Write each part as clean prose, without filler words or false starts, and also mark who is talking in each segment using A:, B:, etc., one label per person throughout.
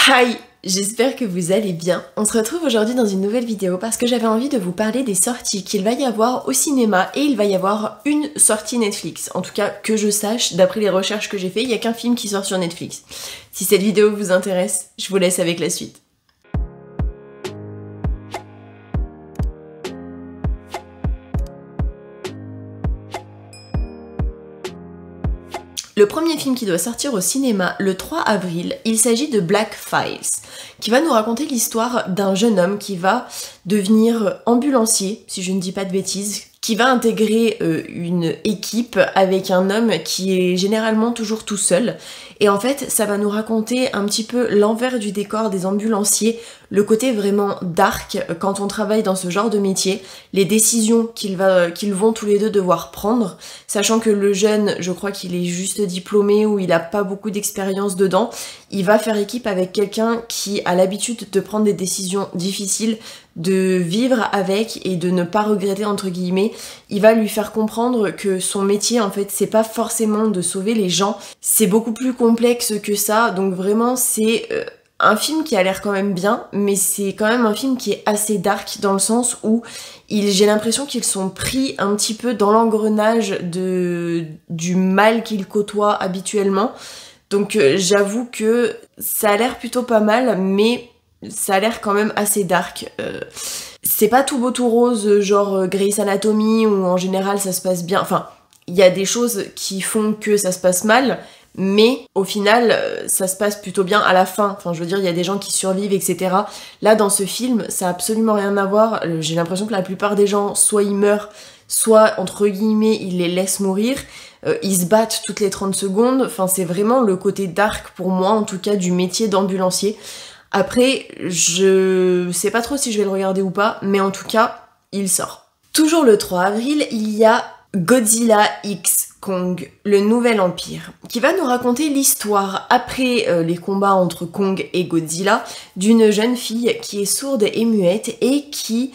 A: Hi, j'espère que vous allez bien. On se retrouve aujourd'hui dans une nouvelle vidéo parce que j'avais envie de vous parler des sorties qu'il va y avoir au cinéma et il va y avoir une sortie Netflix. En tout cas, que je sache, d'après les recherches que j'ai fait, il n'y a qu'un film qui sort sur Netflix. Si cette vidéo vous intéresse, je vous laisse avec la suite. Le premier film qui doit sortir au cinéma le 3 avril, il s'agit de Black Files, qui va nous raconter l'histoire d'un jeune homme qui va devenir ambulancier, si je ne dis pas de bêtises, qui va intégrer une équipe avec un homme qui est généralement toujours tout seul. Et en fait, ça va nous raconter un petit peu l'envers du décor des ambulanciers, le côté vraiment dark quand on travaille dans ce genre de métier, les décisions qu'ils vont tous les deux devoir prendre, sachant que le jeune, je crois qu'il est juste diplômé ou il a pas beaucoup d'expérience dedans, il va faire équipe avec quelqu'un qui a l'habitude de prendre des décisions difficiles, de vivre avec et de ne pas regretter entre guillemets. Il va lui faire comprendre que son métier en fait c'est pas forcément de sauver les gens, c'est beaucoup plus complexe que ça, donc vraiment c'est un film qui a l'air quand même bien, mais c'est quand même un film qui est assez dark dans le sens où j'ai l'impression qu'ils sont pris un petit peu dans l'engrenage du mal qu'ils côtoient habituellement. Donc j'avoue que ça a l'air plutôt pas mal, mais ça a l'air quand même assez dark. C'est pas tout beau tout rose, genre Grey's Anatomy, où en général ça se passe bien. Enfin, il y a des choses qui font que ça se passe mal, mais au final, ça se passe plutôt bien à la fin. Enfin, je veux dire, il y a des gens qui survivent, etc. Là, dans ce film, ça a absolument rien à voir. J'ai l'impression que la plupart des gens, soit ils meurent, soit, entre guillemets, ils les laissent mourir. Ils se battent toutes les 30 secondes. Enfin, c'est vraiment le côté dark, pour moi, en tout cas, du métier d'ambulancier. Après, je sais pas trop si je vais le regarder ou pas, mais en tout cas, il sort. Toujours le 3 avril, il y a Godzilla x Kong, le nouvel empire, qui va nous raconter l'histoire, après les combats entre Kong et Godzilla, d'une jeune fille qui est sourde et muette et qui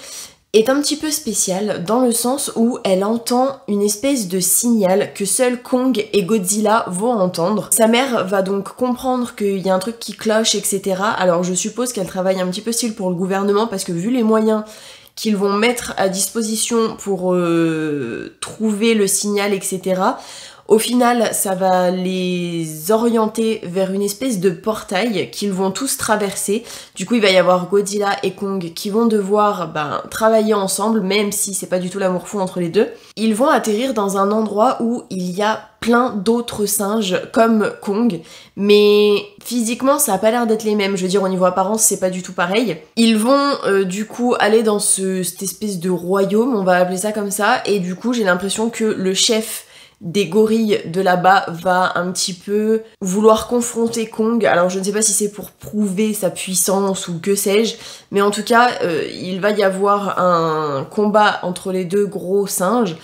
A: est un petit peu spéciale dans le sens où elle entend une espèce de signal que seuls Kong et Godzilla vont entendre. Sa mère va donc comprendre qu'il y a un truc qui cloche, etc. Alors je suppose qu'elle travaille un petit peu style pour le gouvernement parce que vu les moyens qu'ils vont mettre à disposition pour trouver le signal, etc. Au final, ça va les orienter vers une espèce de portail qu'ils vont tous traverser. Du coup, il va y avoir Godzilla et Kong qui vont devoir travailler ensemble, même si c'est pas du tout l'amour fou entre les deux. Ils vont atterrir dans un endroit où il y a plein d'autres singes comme Kong, mais physiquement ça a pas l'air d'être les mêmes, je veux dire au niveau apparence c'est pas du tout pareil. Ils vont du coup aller dans cette espèce de royaume, on va appeler ça comme ça, et du coup j'ai l'impression que le chef des gorilles de là-bas va un petit peu vouloir confronter Kong. Alors je ne sais pas si c'est pour prouver sa puissance ou que sais-je, mais en tout cas il va y avoir un combat entre les deux gros singes.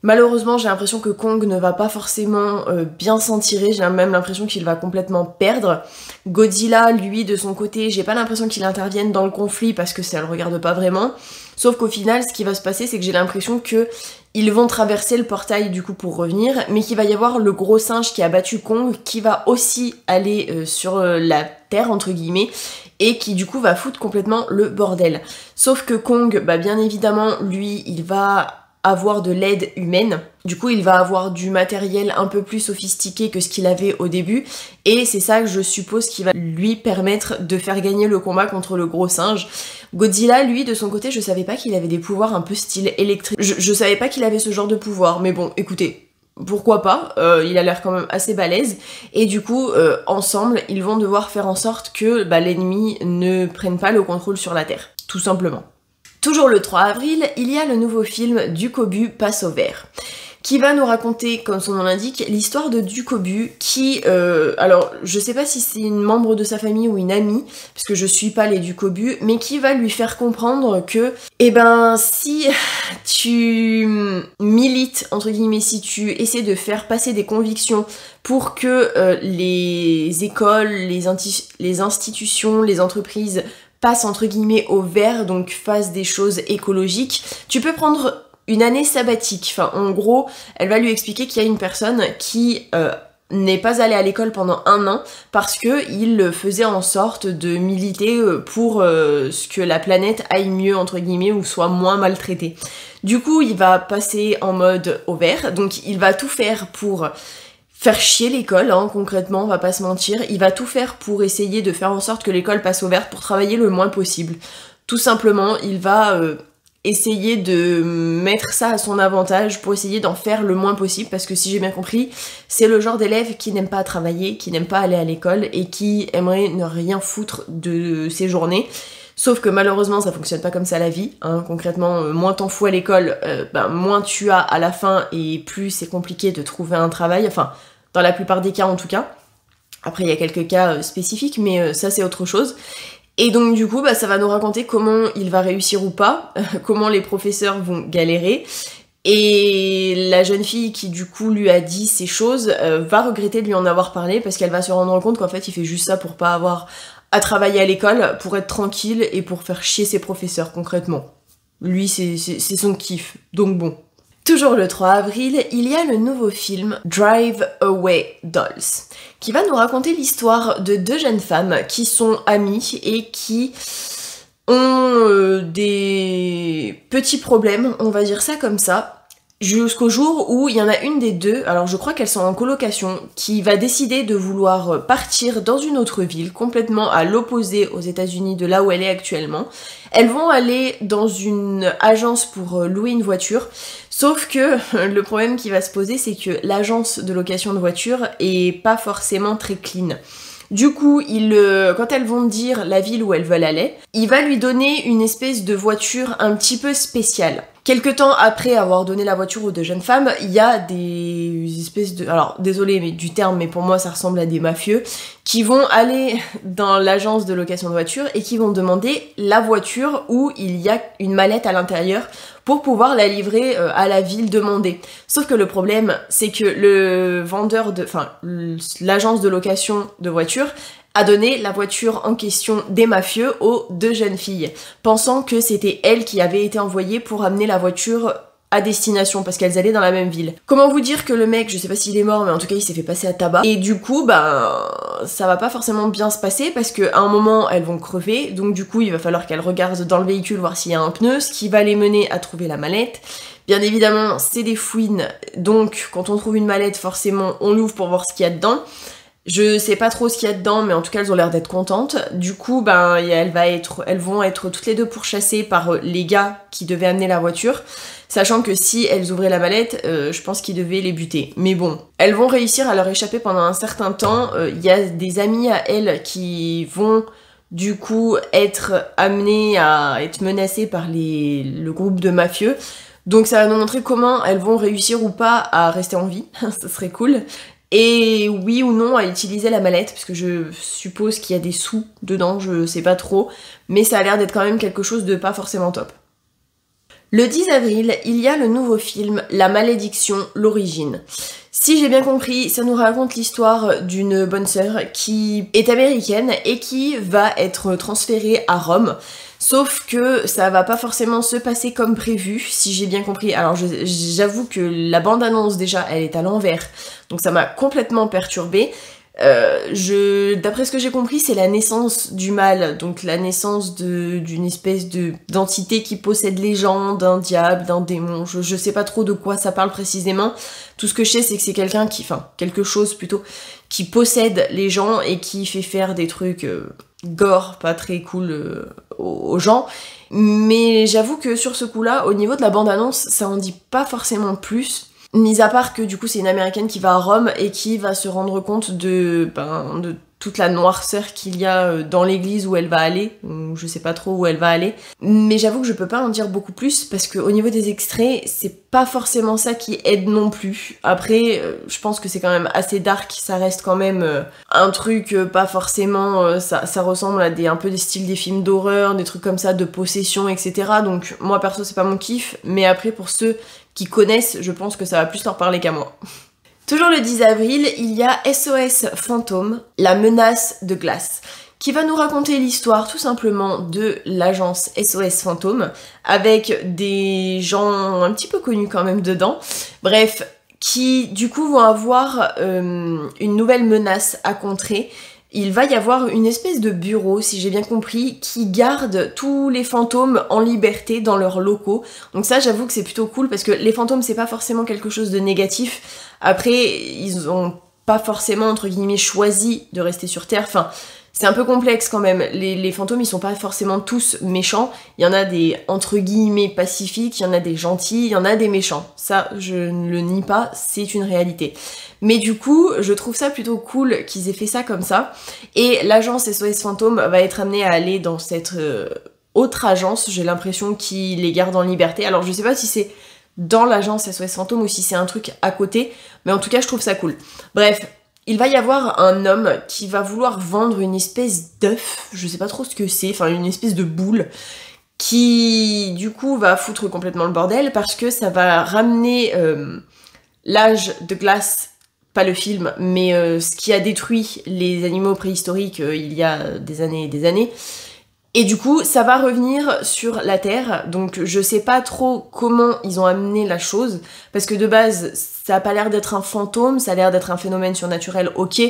A: Malheureusement, j'ai l'impression que Kong ne va pas forcément bien s'en tirer, j'ai même l'impression qu'il va complètement perdre. Godzilla, lui, de son côté, j'ai pas l'impression qu'il intervienne dans le conflit parce que ça le regarde pas vraiment. Sauf qu'au final, ce qui va se passer, c'est que j'ai l'impression que ils vont traverser le portail du coup pour revenir, mais qu'il va y avoir le gros singe qui a battu Kong, qui va aussi aller sur la terre, entre guillemets, et qui du coup va foutre complètement le bordel. Sauf que Kong, bien évidemment, lui, il va avoir de l'aide humaine. Du coup, il va avoir du matériel un peu plus sophistiqué que ce qu'il avait au début, et c'est ça que je suppose qui va lui permettre de faire gagner le combat contre le gros singe. Godzilla, lui, de son côté, je savais pas qu'il avait des pouvoirs un peu style électrique. Je savais pas qu'il avait ce genre de pouvoir, mais bon, écoutez, pourquoi pas, il a l'air quand même assez balèze, et du coup, ensemble, ils vont devoir faire en sorte que l'ennemi ne prenne pas le contrôle sur la Terre, tout simplement. Toujours le 3 avril, il y a le nouveau film Ducobu passe au vert, qui va nous raconter, comme son nom l'indique, l'histoire de Ducobu qui, alors je sais pas si c'est une membre de sa famille ou une amie, parce que je suis pas les Ducobu, mais qui va lui faire comprendre que, si tu milites, entre guillemets, si tu essaies de faire passer des convictions pour que les écoles, les institutions, les entreprises passe entre guillemets au vert, donc fasse des choses écologiques, tu peux prendre une année sabbatique. Enfin, en gros, elle va lui expliquer qu'il y a une personne qui n'est pas allé à l'école pendant 1 an parce que il faisait en sorte de militer pour ce que la planète aille mieux entre guillemets ou soit moins maltraitée. Du coup, il va passer en mode au vert, donc il va tout faire pour faire chier l'école, hein, concrètement, on va pas se mentir. Il va tout faire pour essayer de faire en sorte que l'école passe au vert pour travailler le moins possible. Tout simplement, il va essayer de mettre ça à son avantage pour essayer d'en faire le moins possible parce que si j'ai bien compris, c'est le genre d'élève qui n'aime pas travailler, qui n'aime pas aller à l'école et qui aimerait ne rien foutre de ses journées. Sauf que malheureusement ça fonctionne pas comme ça la vie, hein. Concrètement, moins t'en fous à l'école, moins tu as à la fin et plus c'est compliqué de trouver un travail, enfin dans la plupart des cas en tout cas. Après il y a quelques cas spécifiques mais ça c'est autre chose. Et donc du coup, ça va nous raconter comment il va réussir ou pas, comment les professeurs vont galérer. Et la jeune fille qui du coup lui a dit ces choses va regretter de lui en avoir parlé parce qu'elle va se rendre compte qu'en fait il fait juste ça pour pas avoir à travailler à l'école, pour être tranquille et pour faire chier ses professeurs concrètement. Lui c'est son kiff, donc bon. Toujours le 3 avril, il y a le nouveau film Drive Away Dolls, qui va nous raconter l'histoire de 2 jeunes femmes qui sont amies et qui ont des petits problèmes, on va dire ça comme ça, jusqu'au jour où il y en a une des deux, alors je crois qu'elles sont en colocation, qui va décider de vouloir partir dans une autre ville, complètement à l'opposé aux États-Unis de là où elle est actuellement. Elles vont aller dans une agence pour louer une voiture, sauf que le problème qui va se poser, c'est que l'agence de location de voiture est pas forcément très clean. Du coup, quand elles vont dire la ville où elles veulent aller, il va lui donner une espèce de voiture un petit peu spéciale. Quelque temps après avoir donné la voiture aux 2 jeunes femmes, il y a des espèces de... Alors, désolé mais du terme, mais pour moi ça ressemble à des mafieux, qui vont aller dans l'agence de location de voiture et qui vont demander la voiture où il y a une mallette à l'intérieur pour pouvoir la livrer à la ville demandée. Sauf que le problème, c'est que le vendeur l'agence de location de voiture a donné la voiture en question des mafieux aux 2 jeunes filles, pensant que c'était elles qui avaient été envoyées pour amener la voiture à destination, parce qu'elles allaient dans la même ville. Comment vous dire que le mec, je sais pas s'il est mort, mais en tout cas il s'est fait passer à tabac, et du coup, ça va pas forcément bien se passer, parce qu'à un moment, elles vont crever, donc du coup, il va falloir qu'elles regardent dans le véhicule voir s'il y a un pneu, ce qui va les mener à trouver la mallette. Bien évidemment, c'est des fouines, donc quand on trouve une mallette, forcément, on l'ouvre pour voir ce qu'il y a dedans. Je sais pas trop ce qu'il y a dedans, mais en tout cas elles ont l'air d'être contentes. Du coup, elles vont être toutes les deux pourchassées par les gars qui devaient amener la voiture, sachant que si elles ouvraient la mallette, je pense qu'ils devaient les buter. Mais bon, elles vont réussir à leur échapper pendant un certain temps. Il y a des amis à elles qui vont du coup être amenés à être menacés par le groupe de mafieux. Donc ça va nous montrer comment elles vont réussir ou pas à rester en vie, ça serait cool. Et oui ou non à utiliser la mallette, parce que je suppose qu'il y a des sous dedans, je sais pas trop, mais ça a l'air d'être quand même quelque chose de pas forcément top. Le 10 avril, il y a le nouveau film La Malédiction, l'origine. Si j'ai bien compris, ça nous raconte l'histoire d'une bonne sœur qui est américaine et qui va être transférée à Rome. Sauf que ça va pas forcément se passer comme prévu, si j'ai bien compris. Alors j'avoue que la bande-annonce déjà, elle est à l'envers, donc ça m'a complètement perturbée. D'après ce que j'ai compris, c'est la naissance du mal, donc la naissance d'une espèce d'entité qui possède les gens, d'un diable, d'un démon, je sais pas trop de quoi ça parle précisément. Tout ce que je sais, c'est que c'est quelque chose plutôt, qui possède les gens et qui fait faire des trucs gore, pas très cool aux gens. Mais j'avoue que sur ce coup-là, au niveau de la bande-annonce, ça en dit pas forcément plus. Mis à part que du coup c'est une américaine qui va à Rome et qui va se rendre compte de toute la noirceur qu'il y a dans l'église où elle va aller, ou je sais pas trop où elle va aller. Mais j'avoue que je peux pas en dire beaucoup plus parce qu'au niveau des extraits, c'est pas forcément ça qui aide non plus. Après, je pense que c'est quand même assez dark, ça reste quand même un truc pas forcément... ça ressemble à un peu des styles des films d'horreur, des trucs comme ça, de possession, etc. Donc moi perso c'est pas mon kiff, mais après pour ceux qui connaissent, je pense que ça va plus leur parler qu'à moi. Toujours le 10 avril, il y a SOS Fantôme, la menace de glace, qui va nous raconter l'histoire tout simplement de l'agence SOS Fantôme, avec des gens un petit peu connus quand même dedans. Bref, qui du coup vont avoir une nouvelle menace à contrer. Il va y avoir une espèce de bureau, si j'ai bien compris, qui garde tous les fantômes en liberté dans leurs locaux. Donc ça, j'avoue que c'est plutôt cool, parce que les fantômes, c'est pas forcément quelque chose de négatif. Après, ils ont pas forcément, entre guillemets, choisi de rester sur Terre. Enfin, c'est un peu complexe quand même. Les fantômes, ils sont pas forcément tous méchants. Il y en a des, entre guillemets, pacifiques, il y en a des gentils, il y en a des méchants. Ça, je ne le nie pas, c'est une réalité. Mais du coup, je trouve ça plutôt cool qu'ils aient fait ça comme ça. Et l'agence SOS Fantôme va être amenée à aller dans cette autre agence. J'ai l'impression qu'ils les gardent en liberté. Alors, je sais pas si c'est dans l'agence SOS Fantôme ou si c'est un truc à côté. Mais en tout cas, je trouve ça cool. Bref. Il va y avoir un homme qui va vouloir vendre une espèce d'œuf, je sais pas trop ce que c'est, enfin une espèce de boule, qui du coup va foutre complètement le bordel parce que ça va ramener l'âge de glace, pas le film, mais ce qui a détruit les animaux préhistoriques il y a des années et des années. Et du coup, ça va revenir sur la Terre, donc je sais pas trop comment ils ont amené la chose, parce que de base, ça a pas l'air d'être un fantôme, ça a l'air d'être un phénomène surnaturel, ok,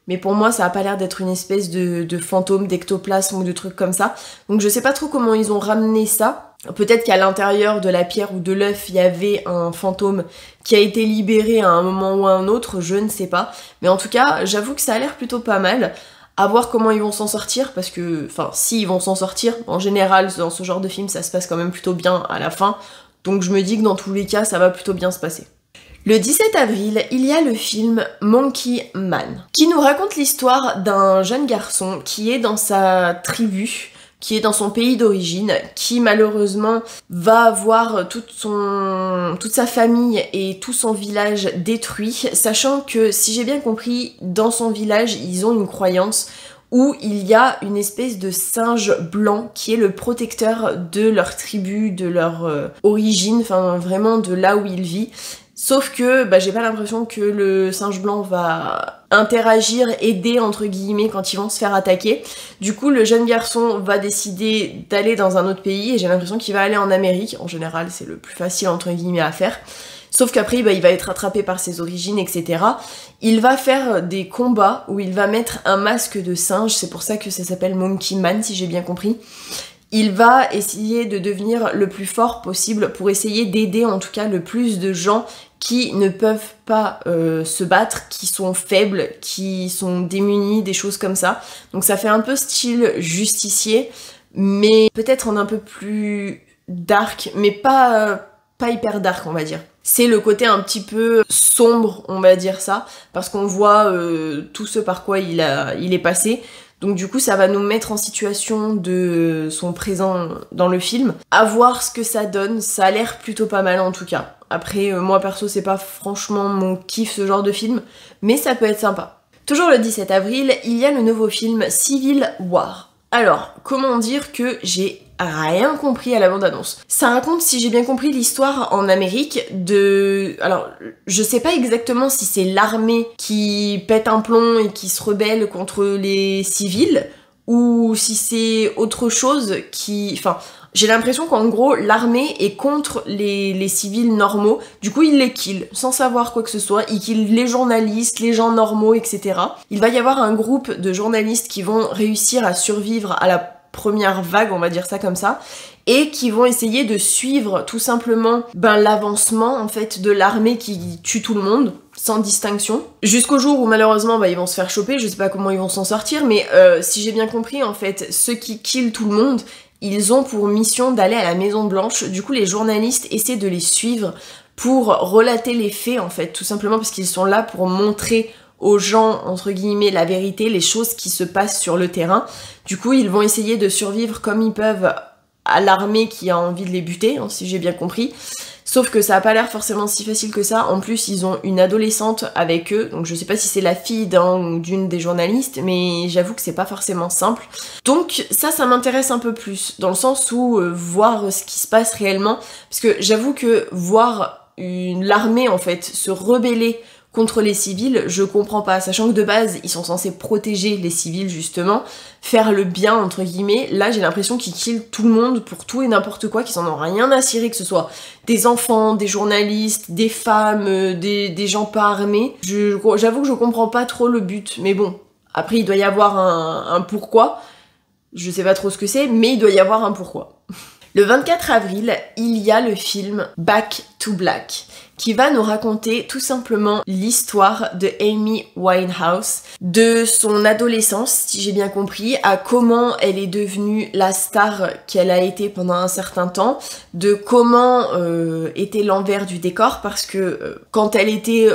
A: mais pour moi, ça a pas l'air d'être une espèce de fantôme, d'ectoplasme ou de trucs comme ça. Donc je sais pas trop comment ils ont ramené ça. Peut-être qu'à l'intérieur de la pierre ou de l'œuf, il y avait un fantôme qui a été libéré à un moment ou à un autre, je ne sais pas. Mais en tout cas, j'avoue que ça a l'air plutôt pas mal. À voir comment ils vont s'en sortir, parce que, enfin, si ils vont s'en sortir, en général, dans ce genre de film, ça se passe quand même plutôt bien à la fin, donc je me dis que dans tous les cas, ça va plutôt bien se passer. Le 17 avril, il y a le film Monkey Man, qui nous raconte l'histoire d'un jeune garçon qui est dans sa tribu, qui est dans son pays d'origine, qui malheureusement va avoir toute sa famille et tout son village détruit, sachant que, si j'ai bien compris, dans son village, ils ont une croyance où il y a une espèce de singe blanc qui est le protecteur de leur tribu, de leur origine, enfin vraiment de là où il vit. Sauf que j'ai pas l'impression que le singe blanc va interagir, aider entre guillemets quand ils vont se faire attaquer. Du coup, le jeune garçon va décider d'aller dans un autre pays et j'ai l'impression qu'il va aller en Amérique. En général, c'est le plus facile entre guillemets à faire. Sauf qu'après, il va être attrapé par ses origines, etc. Il va faire des combats où il va mettre un masque de singe, c'est pour ça que ça s'appelle Monkey Man si j'ai bien compris. Il va essayer de devenir le plus fort possible pour essayer d'aider en tout cas le plus de gens qui ne peuvent pas se battre, qui sont faibles, qui sont démunis, des choses comme ça. Donc ça fait un peu style justicier, mais peut-être en un peu plus dark, mais pas hyper dark on va dire. C'est le côté un petit peu sombre, on va dire ça, parce qu'on voit tout ce par quoi il est passé. Donc du coup ça va nous mettre en situation de son présent dans le film. À voir ce que ça donne, ça a l'air plutôt pas mal en tout cas. Après moi perso c'est pas franchement mon kiff ce genre de film, mais ça peut être sympa. Toujours le 17 avril, il y a le nouveau film Civil War. Alors, comment dire que j'ai rien compris à la bande-annonce. Ça raconte, si j'ai bien compris, l'histoire en Amérique de... Alors, je sais pas exactement si c'est l'armée qui pète un plomb et qui se rebelle contre les civils, ou si c'est autre chose qui... Enfin, j'ai l'impression qu'en gros, l'armée est contre les civils normaux, du coup ils les kill, sans savoir quoi que ce soit, ils kill les journalistes, les gens normaux, etc. Il va y avoir un groupe de journalistes qui vont réussir à survivre à la première vague, on va dire ça comme ça, et qui vont essayer de suivre tout simplement l'avancement en fait de l'armée qui tue tout le monde, sans distinction, jusqu'au jour où malheureusement ils vont se faire choper, je sais pas comment ils vont s'en sortir, mais si j'ai bien compris en fait, ceux qui killent tout le monde, ils ont pour mission d'aller à la Maison Blanche, du coup les journalistes essaient de les suivre pour relater les faits en fait, tout simplement parce qu'ils sont là pour montrer aux gens, entre guillemets, la vérité, les choses qui se passent sur le terrain. Du coup, ils vont essayer de survivre comme ils peuvent à l'armée qui a envie de les buter, hein, si j'ai bien compris. Sauf que ça a pas l'air forcément si facile que ça. En plus, ils ont une adolescente avec eux, donc je sais pas si c'est la fille d'un ou d'une des journalistes, mais j'avoue que c'est pas forcément simple. Donc ça m'intéresse un peu plus, dans le sens où voir ce qui se passe réellement, parce que j'avoue que voir l'armée en fait se rebeller contre les civils, je comprends pas, sachant que de base, ils sont censés protéger les civils, justement, faire le bien, entre guillemets. Là, j'ai l'impression qu'ils killent tout le monde pour tout et n'importe quoi, qu'ils en ont rien à cirer, que ce soit des enfants, des journalistes, des femmes, des gens pas armés. J'avoue que je comprends pas trop le but, mais bon, après, il doit y avoir un pourquoi. Je sais pas trop ce que c'est, mais il doit y avoir un pourquoi. Le 24 avril, il y a le film Back to Black, qui va nous raconter tout simplement l'histoire de Amy Winehouse, de son adolescence, si j'ai bien compris, à comment elle est devenue la star qu'elle a été pendant un certain temps, de comment était l'envers du décor, parce que quand elle était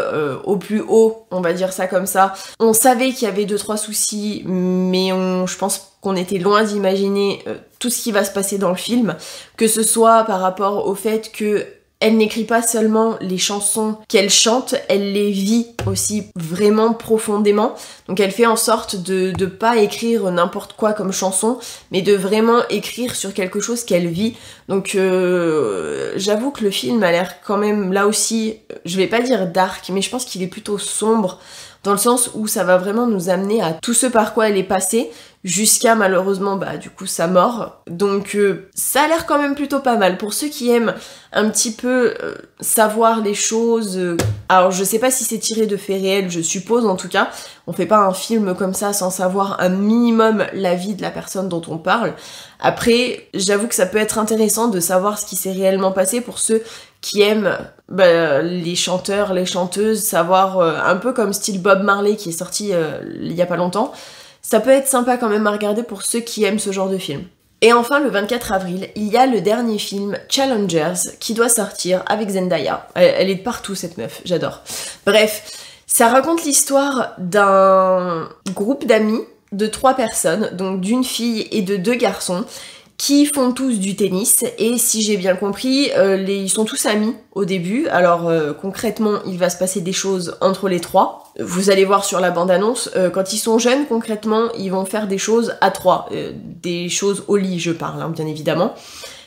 A: au plus haut, on va dire ça comme ça, on savait qu'il y avait 2-3 soucis, mais je pense qu'on était loin d'imaginer tout ce qui va se passer dans le film, que ce soit par rapport au fait que elle n'écrit pas seulement les chansons qu'elle chante, elle les vit aussi vraiment profondément. Donc elle fait en sorte de pas écrire n'importe quoi comme chanson, mais de vraiment écrire sur quelque chose qu'elle vit. Donc j'avoue que le film a l'air quand même, là aussi, je vais pas dire dark, mais je pense qu'il est plutôt sombre, dans le sens où ça va vraiment nous amener à tout ce par quoi elle est passée, jusqu'à malheureusement du coup sa mort. Donc ça a l'air quand même plutôt pas mal. Pour ceux qui aiment un petit peu savoir les choses, alors je sais pas si c'est tiré de faits réels, je suppose en tout cas, on fait pas un film comme ça sans savoir un minimum la vie de la personne dont on parle. Après, j'avoue que ça peut être intéressant de savoir ce qui s'est réellement passé pour ceux qui aiment les chanteurs, les chanteuses, savoir un peu comme style Bob Marley qui est sorti il y a pas longtemps. Ça peut être sympa quand même à regarder pour ceux qui aiment ce genre de film. Et enfin, le 24 avril, il y a le dernier film, Challengers, qui doit sortir avec Zendaya. Elle est de partout, cette meuf, j'adore. Bref, ça raconte l'histoire d'un groupe d'amis de 3 personnes, donc d'une fille et de 2 garçons, qui font tous du tennis, et si j'ai bien compris, ils sont tous amis au début. Alors concrètement, il va se passer des choses entre les 3. Vous allez voir sur la bande-annonce, quand ils sont jeunes, concrètement, ils vont faire des choses à 3. Des choses au lit, je parle, bien évidemment.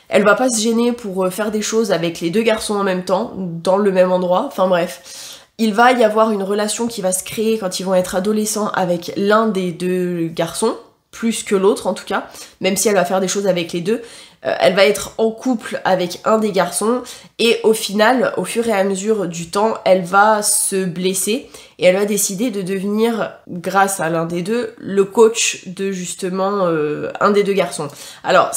A: Elle va pas se gêner pour faire des choses avec les 2 garçons en même temps, dans le même endroit, enfin bref. Il va y avoir une relation qui va se créer quand ils vont être adolescents avec l'un des 2 garçons, plus que l'autre en tout cas, même si elle va faire des choses avec les 2, elle va être en couple avec un des garçons, et au final, au fur et à mesure du temps, elle va se blesser, et elle va décider de devenir, grâce à l'un des 2, le coach de justement un des 2 garçons. Alors,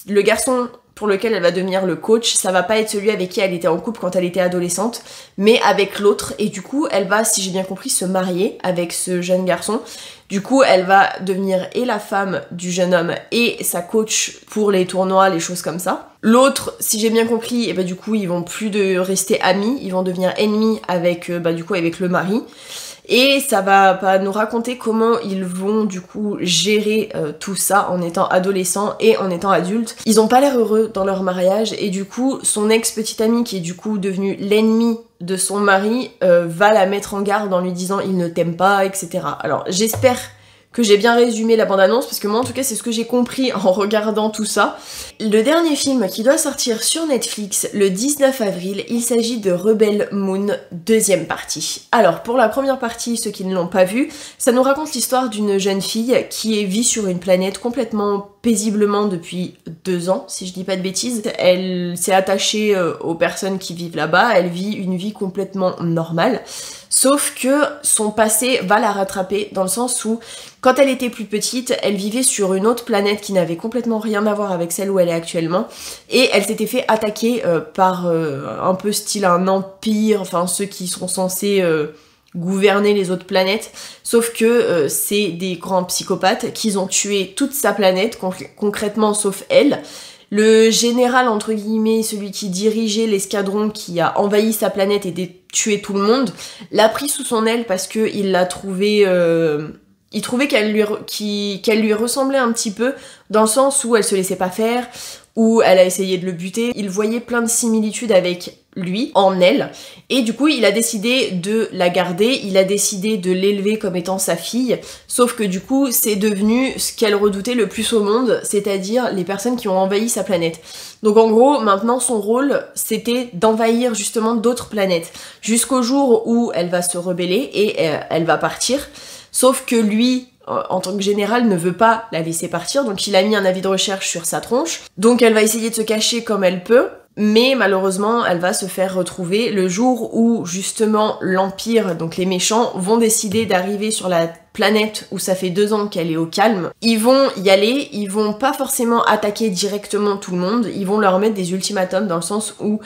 A: le garçon pour lequel elle va devenir le coach, ça va pas être celui avec qui elle était en couple quand elle était adolescente, mais avec l'autre, et du coup, elle va, si j'ai bien compris, se marier avec ce jeune garçon. Du coup, elle va devenir et la femme du jeune homme et sa coach pour les tournois, les choses comme ça. L'autre, si j'ai bien compris, du coup, ils vont plus rester amis, ils vont devenir ennemis avec, du coup, avec le mari. Et ça va nous raconter comment ils vont du coup gérer tout ça en étant adolescents et en étant adultes. Ils ont pas l'air heureux dans leur mariage, et du coup son ex-petite amie, qui est du coup devenue l'ennemi de son mari, va la mettre en garde en lui disant il ne t'aime pas, etc. Alors j'espère que j'ai bien résumé la bande-annonce, parce que moi en tout cas c'est ce que j'ai compris en regardant tout ça. Le dernier film qui doit sortir sur Netflix le 19 avril, il s'agit de Rebel Moon, deuxième partie. Alors pour la première partie, ceux qui ne l'ont pas vu, ça nous raconte l'histoire d'une jeune fille qui vit sur une planète complètement paisiblement depuis 2 ans, si je dis pas de bêtises. Elle s'est attachée aux personnes qui vivent là-bas, elle vit une vie complètement normale. Sauf que son passé va la rattraper, dans le sens où, quand elle était plus petite, elle vivait sur une autre planète qui n'avait complètement rien à voir avec celle où elle est actuellement, et elle s'était fait attaquer par un peu style un empire, enfin ceux qui sont censés gouverner les autres planètes, sauf que c'est des grands psychopathes qui ont tué toute sa planète, concrètement sauf elle. Le général, entre guillemets, celui qui dirigeait l'escadron qui a envahi sa planète et tué tout le monde, l'a pris sous son aile parce que il l'a trouvé... il trouvait qu'elle lui ressemblait un petit peu, dans le sens où elle se laissait pas faire, où elle a essayé de le buter. Il voyait plein de similitudes avec lui, en elle, et du coup il a décidé de la garder, il a décidé de l'élever comme étant sa fille, sauf que du coup c'est devenu ce qu'elle redoutait le plus au monde, c'est-à-dire les personnes qui ont envahi sa planète. Donc en gros, maintenant son rôle c'était d'envahir justement d'autres planètes, jusqu'au jour où elle va se rebeller et elle va partir, sauf que lui, en tant que général, ne veut pas la laisser partir, donc il a mis un avis de recherche sur sa tronche, donc elle va essayer de se cacher comme elle peut, mais malheureusement elle va se faire retrouver le jour où justement l'Empire, donc les méchants, vont décider d'arriver sur la planète où ça fait 2 ans qu'elle est au calme. Ils vont y aller, ils vont pas forcément attaquer directement tout le monde, ils vont leur mettre des ultimatums dans le sens où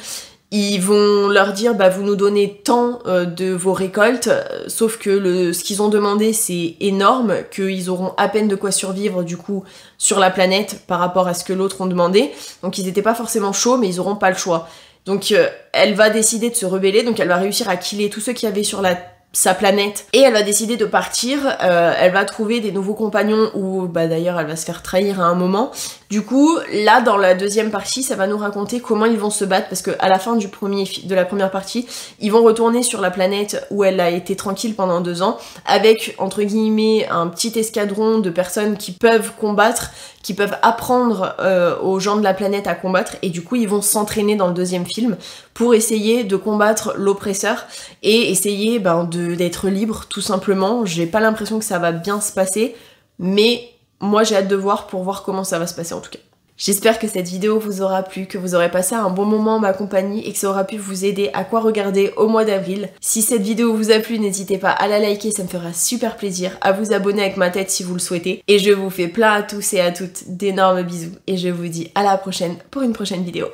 A: ils vont leur dire bah vous nous donnez tant de vos récoltes, sauf que ce qu'ils ont demandé c'est énorme, qu'ils auront à peine de quoi survivre du coup sur la planète par rapport à ce que l'autre ont demandé, donc ils étaient pas forcément chauds mais ils auront pas le choix. Donc elle va décider de se rebeller, donc elle va réussir à killer tous ceux qu'il y avait sur sa planète et elle va décider de partir, elle va trouver des nouveaux compagnons ou bah d'ailleurs elle va se faire trahir à un moment. Du coup là dans la deuxième partie ça va nous raconter comment ils vont se battre parce que à la fin de la première partie ils vont retourner sur la planète où elle a été tranquille pendant 2 ans avec entre guillemets un petit escadron de personnes qui peuvent combattre, qui peuvent apprendre aux gens de la planète à combattre et du coup ils vont s'entraîner dans le deuxième film pour essayer de combattre l'oppresseur et essayer d'être libre tout simplement. J'ai pas l'impression que ça va bien se passer, mais moi j'ai hâte de voir pour voir comment ça va se passer en tout cas. J'espère que cette vidéo vous aura plu, que vous aurez passé un bon moment en ma compagnie et que ça aura pu vous aider à quoi regarder au mois d'avril. Si cette vidéo vous a plu, n'hésitez pas à la liker, ça me fera super plaisir, à vous abonner avec ma tête si vous le souhaitez. Et je vous fais plein à tous et à toutes d'énormes bisous et je vous dis à la prochaine pour une prochaine vidéo.